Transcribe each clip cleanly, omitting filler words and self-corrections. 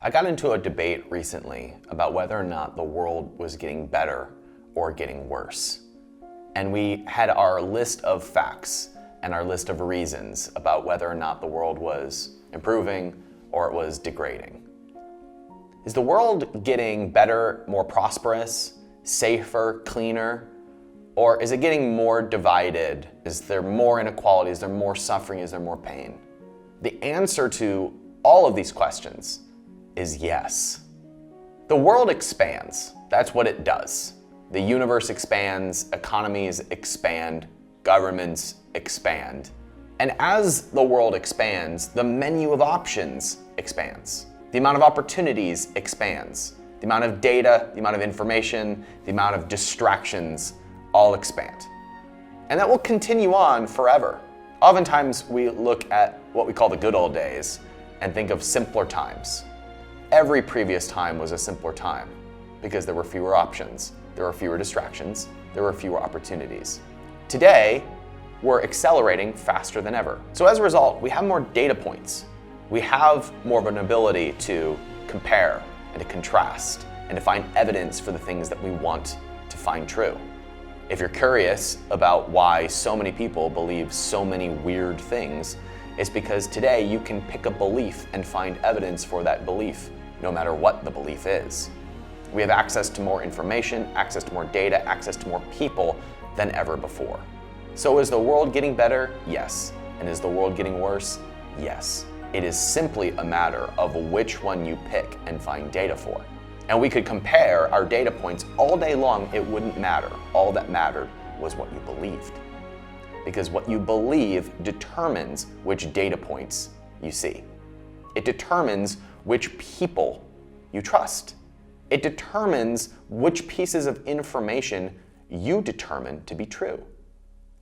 I got into a debate recently about whether or not the world was getting better or getting worse. And we had our list of facts and our list of reasons about whether or not the world was improving or it was degrading. Is the world getting better, more prosperous, safer, cleaner? Or is it getting more divided? Is there more inequality? Is there more suffering? Is there more pain? The answer to all of these questions is yes. The world expands. That's what it does. The universe expands, economies expand, governments expand. And as the world expands, the menu of options expands. The amount of opportunities expands. The amount of data, the amount of information, the amount of distractions all expand. And that will continue on forever. Oftentimes we look at what we call the good old days and think of simpler times. Every previous time was a simpler time because there were fewer options, there were fewer distractions, there were fewer opportunities. Today, we're accelerating faster than ever. So as a result, we have more data points. We have more of an ability to compare and to contrast and to find evidence for the things that we want to find true. If you're curious about why so many people believe so many weird things, it's because today you can pick a belief and find evidence for that belief, no matter what the belief is. We have access to more information, access to more data, access to more people than ever before. So is the world getting better? Yes. And is the world getting worse? Yes. It is simply a matter of which one you pick and find data for. And we could compare our data points all day long, it wouldn't matter. All that mattered was what you believed. Because what you believe determines which data points you see. It determines which people you trust. It determines which pieces of information you determine to be true.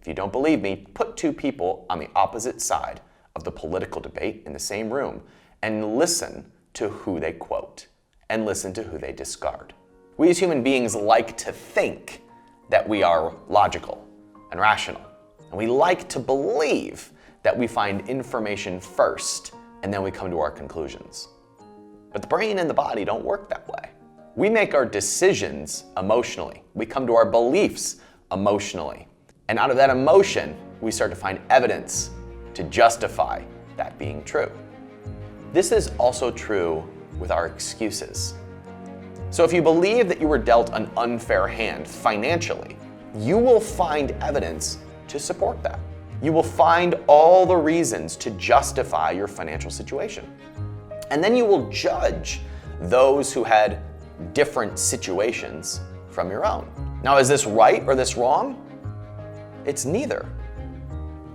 If you don't believe me, put two people on the opposite side of the political debate in the same room and listen to who they quote and listen to who they discard. We as human beings like to think that we are logical and rational. And we like to believe that we find information first and then we come to our conclusions. But the brain and the body don't work that way. We make our decisions emotionally. We come to our beliefs emotionally. And out of that emotion, we start to find evidence to justify that being true. This is also true with our excuses. So if you believe that you were dealt an unfair hand financially, you will find evidence to support that. You will find all the reasons to justify your financial situation. And then you will judge those who had different situations from your own. Now, is this right or this wrong? It's neither.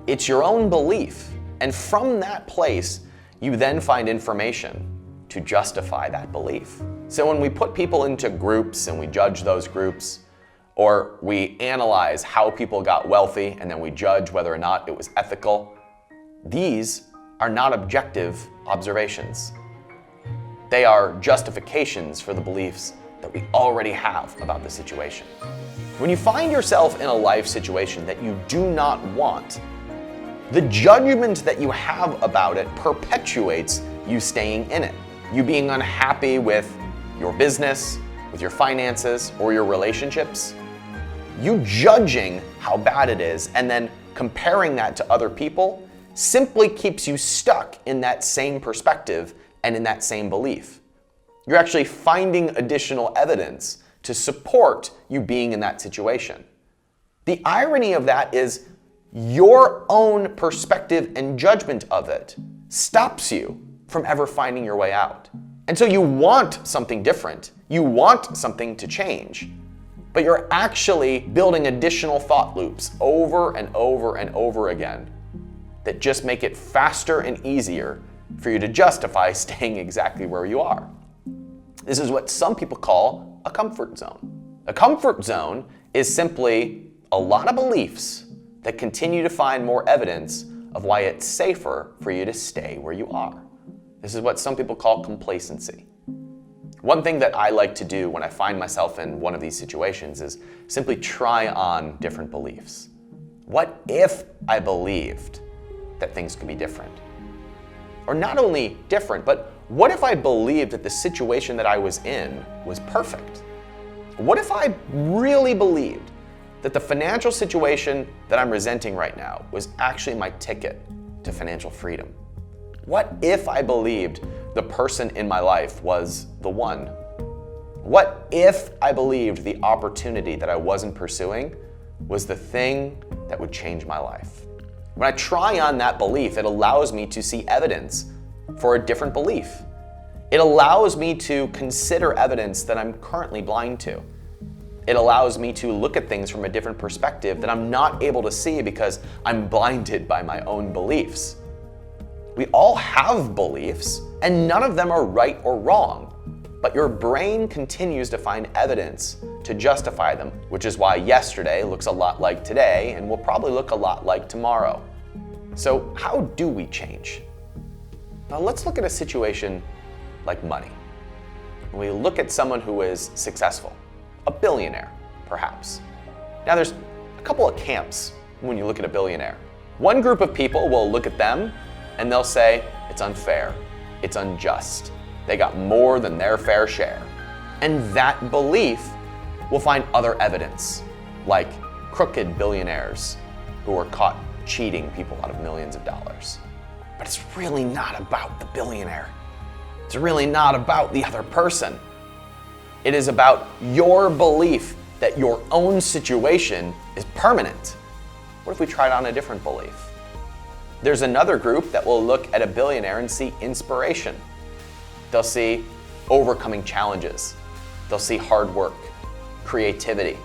It's your own belief. And from that place, you then find information to justify that belief. So when we put people into groups and we judge those groups, or we analyze how people got wealthy and then we judge whether or not it was ethical, these are not objective observations. They are justifications for the beliefs that we already have about the situation. When you find yourself in a life situation that you do not want, the judgment that you have about it perpetuates you staying in it. You being unhappy with your business, with your finances, or your relationships. You judging how bad it is and then comparing that to other people simply keeps you stuck in that same perspective and in that same belief. You're actually finding additional evidence to support you being in that situation. The irony of that is your own perspective and judgment of it stops you from ever finding your way out. And so you want something different. You want something to change. But you're actually building additional thought loops over and over and over again that just make it faster and easier for you to justify staying exactly where you are. This is what some people call a comfort zone. A comfort zone is simply a lot of beliefs that continue to find more evidence of why it's safer for you to stay where you are. This is what some people call complacency. One thing that I like to do when I find myself in one of these situations is simply try on different beliefs. What if I believed that things could be different? Or not only different, but What if I believed that the situation that I was in was perfect? What if I really believed that the financial situation that I'm resenting right now was actually my ticket to financial freedom? What if I believed the person in my life was the one? What if I believed the opportunity that I wasn't pursuing was the thing that would change my life? When I try on that belief, it allows me to see evidence for a different belief. It allows me to consider evidence that I'm currently blind to. It allows me to look at things from a different perspective that I'm not able to see because I'm blinded by my own beliefs. We all have beliefs, and none of them are right or wrong, but your brain continues to find evidence to justify them, which is why yesterday looks a lot like today and will probably look a lot like tomorrow. So how do we change? Now let's look at a situation like money. We look at someone who is successful, a billionaire, perhaps. Now there's a couple of camps when you look at a billionaire. One group of people will look at them and they'll say, it's unfair, it's unjust. They got more than their fair share. And that belief will find other evidence, like crooked billionaires who were caught cheating people out of millions of dollars. But it's really not about the billionaire. It's really not about the other person. It is about your belief that your own situation is permanent. What if we tried on a different belief? There's another group that will look at a billionaire and see inspiration. They'll see overcoming challenges. They'll see hard work, creativity.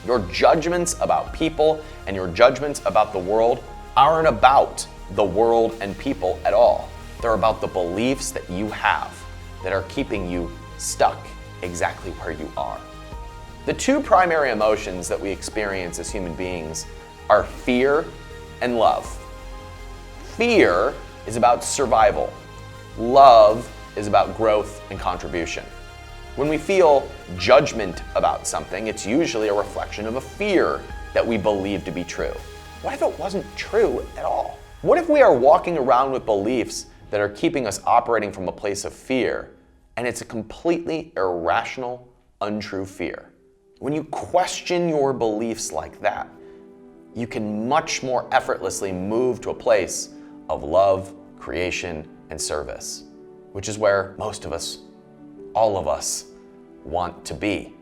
Your judgments about people and your judgments about the world aren't about the world and people at all. They're about the beliefs that you have that are keeping you stuck exactly where you are. The two primary emotions that we experience as human beings are fear and love. Fear is about survival. Love is about growth and contribution. When we feel judgment about something, it's usually a reflection of a fear that we believe to be true. What if it wasn't true at all? What if we are walking around with beliefs that are keeping us operating from a place of fear, and it's a completely irrational, untrue fear? When you question your beliefs like that, you can much more effortlessly move to a place of love, creation, and service, which is where most of us, all of us, want to be.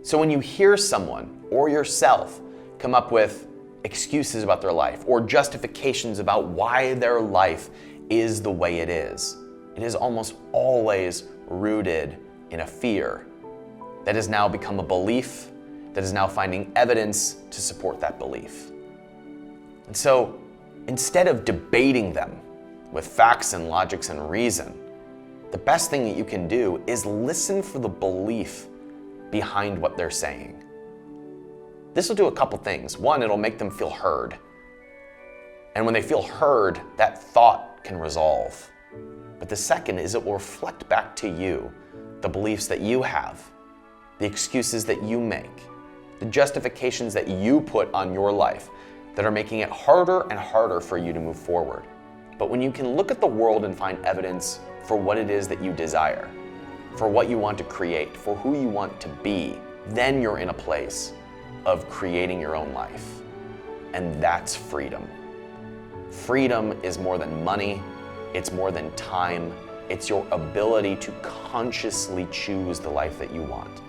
So when you hear someone or yourself come up with excuses about their life or justifications about why their life is the way it is almost always rooted in a fear that has now become a belief that is now finding evidence to support that belief. And so instead of debating them with facts and logics and reason, the best thing that you can do is listen for the belief behind what they're saying. This will do a couple things. One, it'll make them feel heard. And when they feel heard, that thought can resolve. But the second is it will reflect back to you the beliefs that you have, the excuses that you make, the justifications that you put on your life that are making it harder and harder for you to move forward. But when you can look at the world and find evidence for what it is that you desire, for what you want to create, for who you want to be, then you're in a place of creating your own life. And that's freedom. Freedom is more than money, it's more than time, it's your ability to consciously choose the life that you want.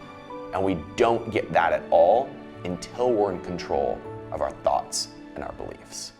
And we don't get that at all until we're in control of our thoughts and our beliefs.